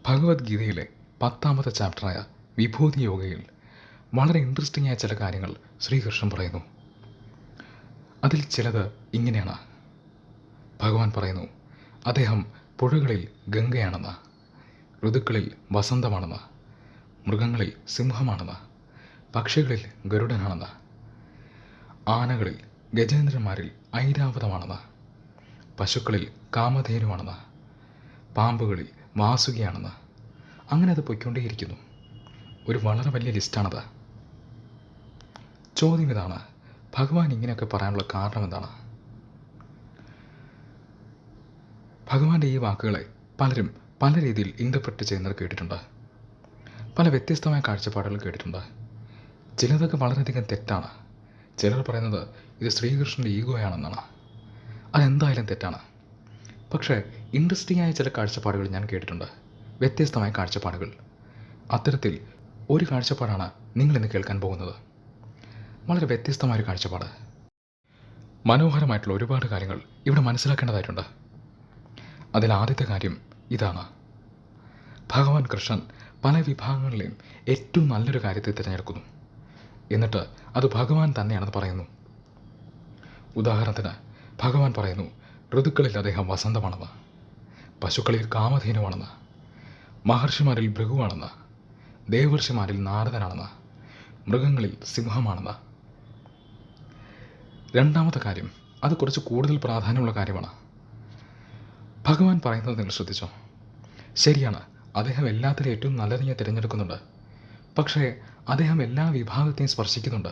ഭഗവത്ഗീതയിലെ 10ാമത്തെ ചാപ്റ്ററായ വിഭൂതി യോഗയിൽ വളരെ ഇൻട്രസ്റ്റിംഗ് ആയ ചില കാര്യങ്ങൾ ശ്രീകൃഷ്ണൻ പറയുന്നു. അതിൽ ചിലത് ഇങ്ങനെയാണ്. ഭഗവാൻ പറയുന്നു, അദ്ദേഹം പുഴകളിൽ ഗംഗയാണെന്ന്, ഋതുക്കളിൽ വസന്തമാണെന്ന്, മൃഗങ്ങളിൽ സിംഹമാണെന്ന്, പക്ഷികളിൽ ഗരുഡനാണെന്ന്, ആനകളിൽ ഗജേന്ദ്രന്മാരിൽ ഐരാവതമാണെന്ന്, പശുക്കളിൽ കാമധേനുവാണെന്ന്, പാമ്പുകളിൽ വാസുകിയാണെന്ന്. അങ്ങനെ അത് പൊയ്ക്കൊണ്ടേയിരിക്കുന്നു. ഒരു വളരെ വലിയ ലിസ്റ്റാണത്. ചോദ്യം ഇതാണ്, ഭഗവാൻ ഇങ്ങനെയൊക്കെ പറയാനുള്ള കാരണം എന്താണ്? ഭഗവാന്റെ ഈ വാക്കുകളെ പലരും പല രീതിയിൽ ഇൻ്റർപ്രറ്റ് ചെയ്യുന്നത് കേട്ടിട്ടുണ്ട്. പല വ്യത്യസ്തമായ കാഴ്ചപ്പാടുകൾ കേട്ടിട്ടുണ്ട്. ചിലതൊക്കെ വളരെയധികം തെറ്റാണ്. ചിലർ പറയുന്നത് ഇത് ശ്രീകൃഷ്ണൻ്റെ ഈഗോയാണെന്നാണ്. അതെന്തായാലും തെറ്റാണ്. പക്ഷേ ഇൻട്രസ്റ്റിംഗ് ആയ ചില കാഴ്ചപ്പാടുകൾ ഞാൻ കേട്ടിട്ടുണ്ട്, വ്യത്യസ്തമായ കാഴ്ചപ്പാടുകൾ. അത്തരത്തിൽ ഒരു കാഴ്ചപ്പാടാണ് നിങ്ങളിന്ന് കേൾക്കാൻ പോകുന്നത്. വളരെ വ്യത്യസ്തമായൊരു കാഴ്ചപ്പാട്. മനോഹരമായിട്ടുള്ള ഒരുപാട് കാര്യങ്ങൾ ഇവിടെ മനസ്സിലാക്കേണ്ടതായിട്ടുണ്ട്. അതിൽ ആദ്യത്തെ കാര്യം ഇതാണ്. ഭഗവാൻ കൃഷ്ണൻ പല വിഭാഗങ്ങളിലെയും ഏറ്റവും നല്ലൊരു കാര്യത്തെ തിരഞ്ഞെടുക്കുന്നു. എന്നിട്ട് അത് ഭഗവാൻ തന്നെയാണെന്ന് പറയുന്നു. ഉദാഹരണത്തിന് ഭഗവാൻ പറയുന്നു, ഋതുക്കളിൽ അദ്ദേഹം വസന്തമാണെന്ന്, പശുക്കളിൽ കാമധേനുവാണെന്ന്, മഹർഷിമാരിൽ ഭൃഗുവാണെന്ന്, ദേവർഷിമാരിൽ നാരദനാണെന്ന്, മൃഗങ്ങളിൽ സിംഹമാണെന്ന്. രണ്ടാമത്തെ കാര്യം, അത് കുറച്ച് കൂടുതൽ പ്രാധാന്യമുള്ള കാര്യമാണ്. ഭഗവാൻ പറയുന്നത് നിങ്ങൾ ശ്രദ്ധിച്ചോ? ശരിയാണ്, അദ്ദേഹം എല്ലാത്തിലും ഏറ്റവും നല്ലതിനെ തിരഞ്ഞെടുക്കുന്നുണ്ട്. പക്ഷേ അദ്ദേഹം എല്ലാ വിഭാഗത്തെയും സ്പർശിക്കുന്നുണ്ട്.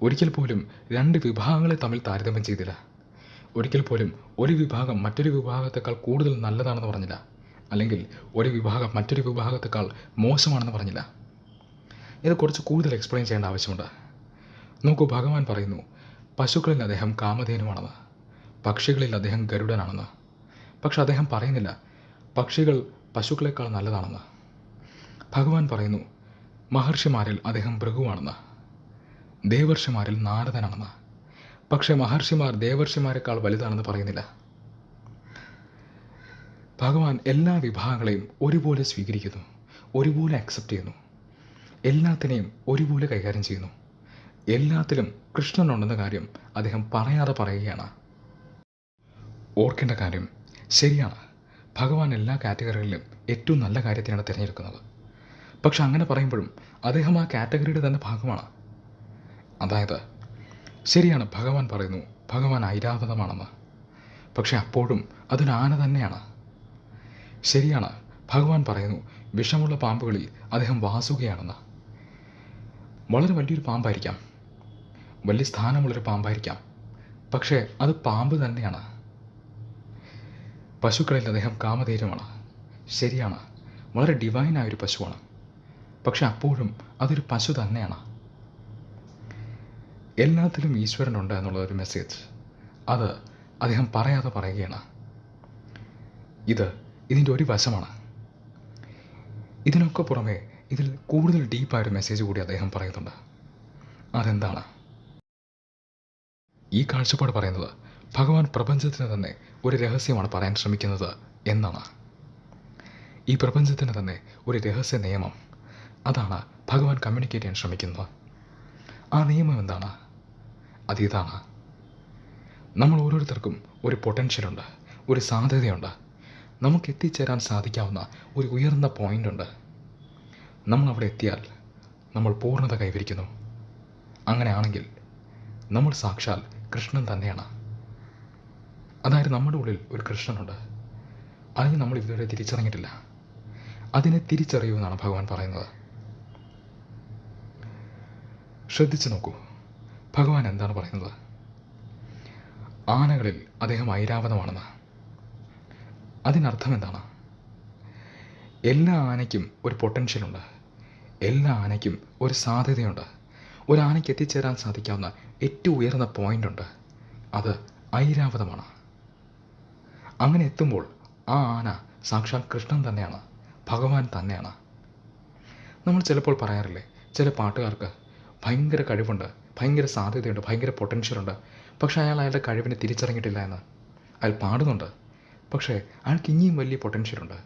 ഒരിക്കൽ പോലും രണ്ട് വിഭാഗങ്ങളെ തമ്മിൽ താരതമ്യം ചെയ്തില്ല. ഒരിക്കൽ പോലും ഒരു വിഭാഗം മറ്റൊരു വിഭാഗത്തെക്കാൾ കൂടുതൽ നല്ലതാണെന്ന് പറഞ്ഞില്ല, അല്ലെങ്കിൽ ഒരു വിഭാഗം മറ്റൊരു വിഭാഗത്തെക്കാൾ മോശമാണെന്ന് പറഞ്ഞില്ല. ഇത് കുറച്ച് കൂടുതൽ എക്സ്പ്ലെയിൻ ചെയ്യേണ്ട ആവശ്യമുണ്ട്. നോക്കൂ, ഭഗവാൻ പറയുന്നു, പശുക്കളിൽ അദ്ദേഹം കാമധേനുവാണെന്ന്, പക്ഷികളിൽ അദ്ദേഹം ഗരുഡനാണെന്ന്. പക്ഷെ അദ്ദേഹം പറയുന്നില്ല പക്ഷികൾ പശുക്കളെക്കാൾ നല്ലതാണെന്ന്. ഭഗവാൻ പറയുന്നു, മഹർഷിമാരിൽ അദ്ദേഹം ഭൃഗുവാണെന്ന്, ദേവർഷിമാരിൽ നാരദനാണെന്ന്. പക്ഷേ മഹർഷിമാർ ദേവർഷിമാരെക്കാൾ വലുതാണെന്ന് പറയുന്നില്ല. ഭഗവാൻ എല്ലാ വിഭാഗങ്ങളെയും ഒരുപോലെ സ്വീകരിക്കുന്നു, ഒരുപോലെ അക്സെപ്റ്റ് ചെയ്യുന്നു, എല്ലാത്തിനെയും ഒരുപോലെ കൈകാര്യം ചെയ്യുന്നു. എല്ലാത്തിലും കൃഷ്ണനുണ്ടെന്ന കാര്യം അദ്ദേഹം പറയാതെ പറയുകയാണ്. ഓർക്കേണ്ട കാര്യം, ശരിയാണ്, ഭഗവാൻ എല്ലാ കാറ്റഗറികളിലും ഏറ്റവും നല്ല കാര്യത്തെയാണ് തിരഞ്ഞെടുക്കുന്നത്. പക്ഷെ അങ്ങനെ പറയുമ്പോഴും അദ്ദേഹം ആ കാറ്റഗറിയുടെ തന്നെ ഭാഗമാണ്. അതായത് ശരിയാണ്, ഭഗവാൻ പറയുന്നു ഭഗവാൻ ഐരാവതമാണെന്ന്, പക്ഷെ അപ്പോഴും അതൊരു ആന തന്നെയാണ്. ശരിയാണ്, ഭഗവാൻ പറയുന്നു വിഷമുള്ള പാമ്പുകളിൽ അദ്ദേഹം വാസുകിയാണെന്ന്. വളരെ വലിയൊരു പാമ്പായിരിക്കാം, വലിയ സ്ഥാനമുള്ളൊരു പാമ്പായിരിക്കാം, പക്ഷേ അത് പാമ്പ് തന്നെയാണ്. പശുക്കളിൽ അദ്ദേഹം കാമധേനുവാണ്. ശരിയാണ്, വളരെ ഡിവൈനായൊരു പശുവാണ്, പക്ഷെ അപ്പോഴും അതൊരു പശു തന്നെയാണ്. എല്ലാത്തിലും ഈശ്വരനുണ്ട് എന്നുള്ളൊരു മെസ്സേജ് അത് അദ്ദേഹം പറയാതെ പറയുകയാണ്. ഇതിൻ്റെ ഒരു വശമാണ്. ഇതിനൊക്കെ പുറമെ ഇതിൽ കൂടുതൽ ഡീപ്പായൊരു മെസ്സേജ് കൂടി അദ്ദേഹം പറയുന്നുണ്ട്. അതെന്താണ്? ഈ കാഴ്ചപ്പാട് പറയുന്നത് ഭഗവാൻ പ്രപഞ്ചത്തിന് തന്നെ ഒരു രഹസ്യമാണ് പറയാൻ ശ്രമിക്കുന്നത് എന്നാണ്. ഈ പ്രപഞ്ചത്തിന് തന്നെ ഒരു രഹസ്യ നിയമം, അതാണ് ഭഗവാൻ കമ്മ്യൂണിക്കേറ്റ് ചെയ്യാൻ ശ്രമിക്കുന്നത്. ആ നിയമം എന്താണ്? അതിതാണ്, നമ്മൾ ഓരോരുത്തർക്കും ഒരു പൊട്ടൻഷ്യലുണ്ട്, ഒരു സാധ്യതയുണ്ട്. നമുക്ക് എത്തിച്ചേരാൻ സാധിക്കാവുന്ന ഒരു ഉയർന്ന പോയിൻ്റുണ്ട്. നമ്മൾ അവിടെ എത്തിയാൽ നമ്മൾ പൂർണ്ണത കൈവരിക്കുന്നു. അങ്ങനെയാണെങ്കിൽ നമ്മൾ സാക്ഷാൽ കൃഷ്ണൻ തന്നെയാണ്. അതായത് നമ്മുടെ ഉള്ളിൽ ഒരു കൃഷ്ണനുണ്ട്. അതിന് നമ്മൾ ഇതുവരെ തിരിച്ചറിഞ്ഞിട്ടില്ല. അതിനെ തിരിച്ചറിയൂ എന്നാണ് ഭഗവാൻ പറയുന്നത്. ശ്രദ്ധിച്ചു നോക്കൂ, ഭഗവാൻ എന്താണ് പറയുന്നത്? ആനകളിൽ അദ്ദേഹം ഐരാവതമാണെന്ന്. അതിനർത്ഥം എന്താണ്? എല്ലാ ആനയ്ക്കും ഒരു പൊട്ടൻഷ്യലുണ്ട്, എല്ലാ ആനയ്ക്കും ഒരു സാധ്യതയുണ്ട്. ഒരു ആനയ്ക്ക് എത്തിച്ചേരാൻ സാധിക്കാവുന്ന ഏറ്റവും ഉയർന്ന പോയിൻ്റുണ്ട്, അത് ഐരാവതമാണ്. അങ്ങനെ എത്തുമ്പോൾ ആ ആന സാക്ഷാൽ കൃഷ്ണൻ തന്നെയാണ്, ഭഗവാൻ തന്നെയാണ്. നമ്മൾ ചിലപ്പോൾ പറയാറില്ലേ, ചില പാട്ടുകാർക്ക് ഭയങ്കര കഴിവുണ്ട്, ഭയങ്കര സാധ്യതയുണ്ട്, ഭയങ്കര പൊട്ടൻഷ്യലുണ്ട്, പക്ഷേ അയാളുടെ കഴിവിനെ തിരിച്ചറിഞ്ഞിട്ടില്ല എന്ന്. അയാൾ പാടുന്നുണ്ട്, പക്ഷേ അയാൾക്ക് ഇനിയും വലിയ പൊട്ടൻഷ്യലുണ്ട്.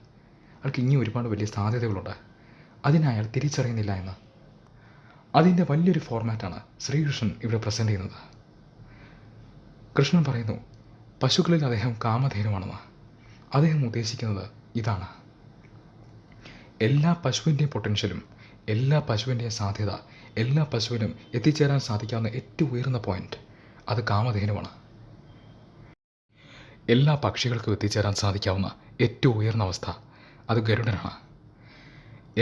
അയാൾക്ക് ഇനി ഒരുപാട് വലിയ സാധ്യതകളുണ്ട്, അതിനെ അയാൾ തിരിച്ചറിയുന്നില്ല എന്ന്. അതിൻ്റെ വലിയൊരു ഫോർമാറ്റാണ് ശ്രീകൃഷ്ണൻ ഇവിടെ പ്രസൻറ്റ് ചെയ്യുന്നത്. കൃഷ്ണൻ പറയുന്നു പശുക്കളിൽ അദ്ദേഹം കാമധേനുവാണെന്ന്. അദ്ദേഹം ഉദ്ദേശിക്കുന്നത് ഇതാണ്: എല്ലാ പശുവിൻ്റെയും പൊട്ടൻഷ്യലും, എല്ലാ പശുവിൻ്റെയും സാധ്യത, എല്ലാ പശുവിനും എത്തിച്ചേരാൻ സാധിക്കാവുന്ന ഏറ്റവും ഉയർന്ന പോയിന്റ് അത് കാമധേനുവാണ്. എല്ലാ പക്ഷികൾക്കും എത്തിച്ചേരാൻ സാധിക്കാവുന്ന ഏറ്റവും ഉയർന്ന അവസ്ഥ അത് ഗരുഡനാണ്.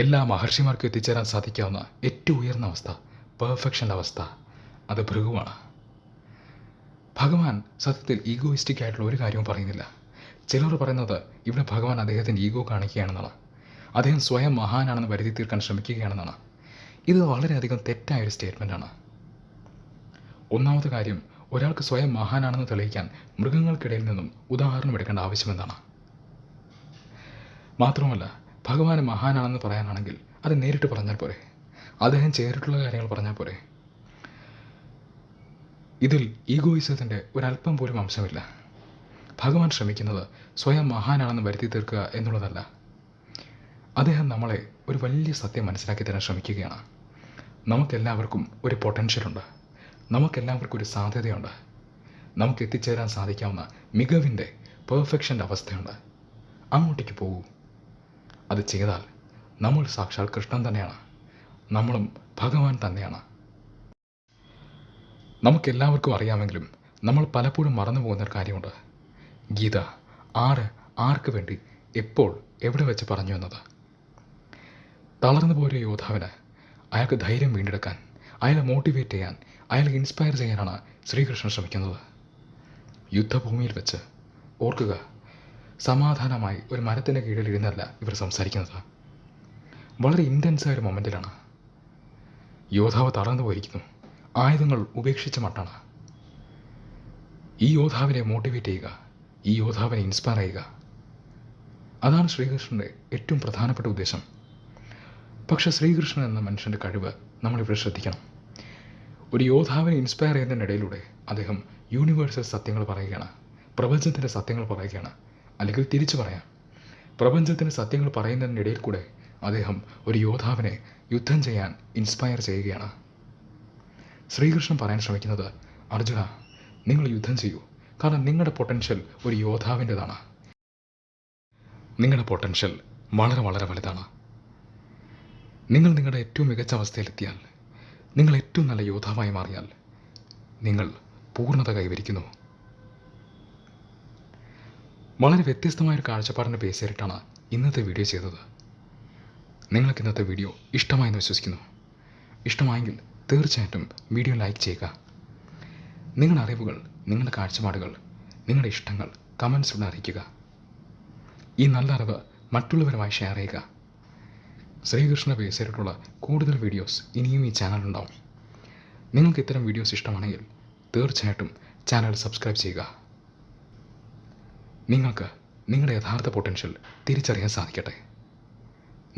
എല്ലാ മഹർഷിമാർക്കും എത്തിച്ചേരാൻ സാധിക്കാവുന്ന ഏറ്റവും ഉയർന്ന അവസ്ഥ, പെർഫെക്ഷൻ്റെ അവസ്ഥ, അത് ഭൃഗുവാണ്. ഭഗവാൻ സത്യത്തിൽ ഈഗോയിസ്റ്റിക് ആയിട്ടുള്ള ഒരു കാര്യവും പറയുന്നില്ല. ചിലർ പറയുന്നത് ഇവിടെ ഭഗവാൻ അദ്ദേഹത്തിൻ്റെ ഈഗോ കാണിക്കുകയാണെന്നാണ്, അദ്ദേഹം സ്വയം മഹാനാണെന്ന് വരുത്തി തീർക്കാൻ ശ്രമിക്കുകയാണെന്നാണ്. ഇത് വളരെയധികം തെറ്റായൊരു സ്റ്റേറ്റ്മെൻറ്റാണ്. ഒന്നാമത്തെ കാര്യം, ഒരാൾക്ക് സ്വയം മഹാനാണെന്ന് തെളിയിക്കാൻ മൃഗങ്ങൾക്കിടയിൽ നിന്നും ഉദാഹരണം എടുക്കേണ്ട ആവശ്യമെന്താണ്? മാത്രമല്ല, ഭഗവാൻ മഹാനാണെന്ന് പറയാനാണെങ്കിൽ അത് നേരിട്ട് പറഞ്ഞാൽ പോരെ, അദ്ദേഹം ചെയ്തിട്ടുള്ള കാര്യങ്ങൾ പറഞ്ഞാൽ പോരെ. ഇതിൽ ഈഗോയിസത്തിൻ്റെ ഒരല്പം പോലും അംശമില്ല. ഭഗവാൻ ശ്രമിക്കുന്നത് സ്വയം മഹാനാണെന്ന് വരുത്തി തീർക്കുക എന്നുള്ളതല്ല. അദ്ദേഹം നമ്മളെ ഒരു വലിയ സത്യം മനസ്സിലാക്കി തരാൻ ശ്രമിക്കുകയാണ്. നമുക്കെല്ലാവർക്കും ഒരു പൊട്ടൻഷ്യലുണ്ട്, നമുക്കെല്ലാവർക്കും ഒരു സാധ്യതയുണ്ട്, നമുക്ക് എത്തിച്ചേരാൻ സാധിക്കാവുന്ന മികവിൻ്റെ, പെർഫെക്ഷൻ്റെ അവസ്ഥയുണ്ട്. അങ്ങോട്ടേക്ക് പോകൂ. അത് ചെയ്താൽ നമ്മൾ സാക്ഷാൽ കൃഷ്ണൻ തന്നെയാണ്, നമ്മളും ഭഗവാൻ തന്നെയാണ്. നമുക്കെല്ലാവർക്കും അറിയാമെങ്കിലും നമ്മൾ പലപ്പോഴും മറന്നു പോകുന്നൊരു കാര്യമുണ്ട്. ഗീത ആർക്ക് വേണ്ടി എപ്പോൾ എവിടെ വെച്ച് പറഞ്ഞു എന്നത്. തളർന്നു പോയൊരു യോദ്ധാവിന് അയാൾക്ക് ധൈര്യം വീണ്ടെടുക്കാൻ, അയാളെ മോട്ടിവേറ്റ് ചെയ്യാൻ, അയാളെ ഇൻസ്പയർ ചെയ്യാനാണ് ശ്രീകൃഷ്ണൻ ശ്രമിക്കുന്നത്. യുദ്ധഭൂമിയിൽ വെച്ച് ഓർക്കുക, സമാധാനമായി ഒരു മരത്തിൻ്റെ കീഴിൽ ഇരുന്നല്ല ഇവർ സംസാരിക്കുന്നത്. വളരെ ഇൻറ്റൻസായ ഒരു മൊമെൻറ്റിലാണ്. യോദ്ധാവ് തളർന്നു പോയിരിക്കുന്നു, ആയുധങ്ങൾ ഉപേക്ഷിച്ച മട്ടാണ്. ഈ യോദ്ധാവിനെ മോട്ടിവേറ്റ് ചെയ്യുക, ഈ യോദ്ധാവിനെ ഇൻസ്പയർ ചെയ്യുക, അതാണ് ശ്രീകൃഷ്ണൻ്റെ ഏറ്റവും പ്രധാനപ്പെട്ട ഉദ്ദേശം. പക്ഷേ ശ്രീകൃഷ്ണൻ എന്ന മനുഷ്യൻ്റെ കഴിവ് നമ്മളിവിടെ ശ്രദ്ധിക്കണം. ഒരു യോദ്ധാവിനെ ഇൻസ്പയർ ചെയ്യുന്നതിനിടയിലൂടെ അദ്ദേഹം യൂണിവേഴ്സൽ സത്യങ്ങൾ പറയുകയാണ്, പ്രപഞ്ചത്തിൻ്റെ സത്യങ്ങൾ പറയുകയാണ്. അല്ലെങ്കിൽ തിരിച്ചു പറയാം, പ്രപഞ്ചത്തിൻ്റെ സത്യങ്ങൾ പറയുന്നതിനിടയിൽ കൂടെ അദ്ദേഹം ഒരു യോദ്ധാവിനെ യുദ്ധം ചെയ്യാൻ ഇൻസ്പയർ ചെയ്യുകയാണ്. ശ്രീകൃഷ്ണൻ പറയാൻ ശ്രമിക്കുന്നത്, അർജുന, നിങ്ങൾ യുദ്ധം ചെയ്യൂ, കാരണം നിങ്ങളുടെ പൊട്ടൻഷ്യൽ ഒരു യോദ്ധാവിൻ്റെതാണ്. നിങ്ങളുടെ പൊട്ടൻഷ്യൽ വളരെ വളരെ വലുതാണ്. നിങ്ങൾ നിങ്ങളുടെ ഏറ്റവും മികച്ച അവസ്ഥയിലെത്തിയാൽ, നിങ്ങൾ ഏറ്റവും നല്ല യോദ്ധാവായി മാറിയാൽ, നിങ്ങൾ പൂർണ്ണത കൈവരിക്കുന്നു. വളരെ വ്യത്യസ്തമായൊരു കാഴ്ചപ്പാടിൻ്റെ ബേസ് ചെയ്തിട്ടാണ് ഇന്നത്തെ വീഡിയോ ചെയ്തത്. നിങ്ങൾക്ക് ഇന്നത്തെ വീഡിയോ ഇഷ്ടമായെന്ന് വിശ്വസിക്കുന്നു. ഇഷ്ടമായെങ്കിൽ തീർച്ചയായിട്ടും വീഡിയോ ലൈക്ക് ചെയ്യുക. നിങ്ങളുടെ അറിവുകൾ, നിങ്ങളുടെ കാഴ്ചപ്പാടുകൾ, നിങ്ങളുടെ ഇഷ്ടങ്ങൾ കമൻസിലൂടെ അറിയിക്കുക. ഈ നല്ല അറിവ് മറ്റുള്ളവരുമായി ഷെയർ ചെയ്യുക. ശ്രീകൃഷ്ണ ബേസ് ചെയ്തിട്ടുള്ള കൂടുതൽ വീഡിയോസ് ഇനിയും ഈ ചാനലുണ്ടാവും. നിങ്ങൾക്ക് ഇത്തരം വീഡിയോസ് ഇഷ്ടമാണെങ്കിൽ തീർച്ചയായിട്ടും ചാനൽ സബ്സ്ക്രൈബ് ചെയ്യുക. നിങ്ങൾക്ക് നിങ്ങളുടെ യഥാർത്ഥ പൊട്ടൻഷ്യൽ തിരിച്ചറിയാൻ സാധിക്കട്ടെ.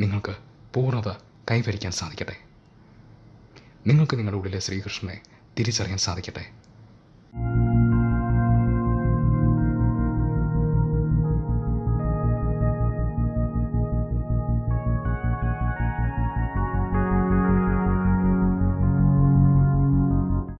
നിങ്ങൾക്ക് പൂർണ്ണത കൈവരിക്കാൻ സാധിക്കട്ടെ. നിങ്ങൾക്ക് നിങ്ങളുടെ ഉള്ളിലെ ശ്രീകൃഷ്ണനെ തിരിച്ചറിയാൻ സാധിക്കട്ടെ.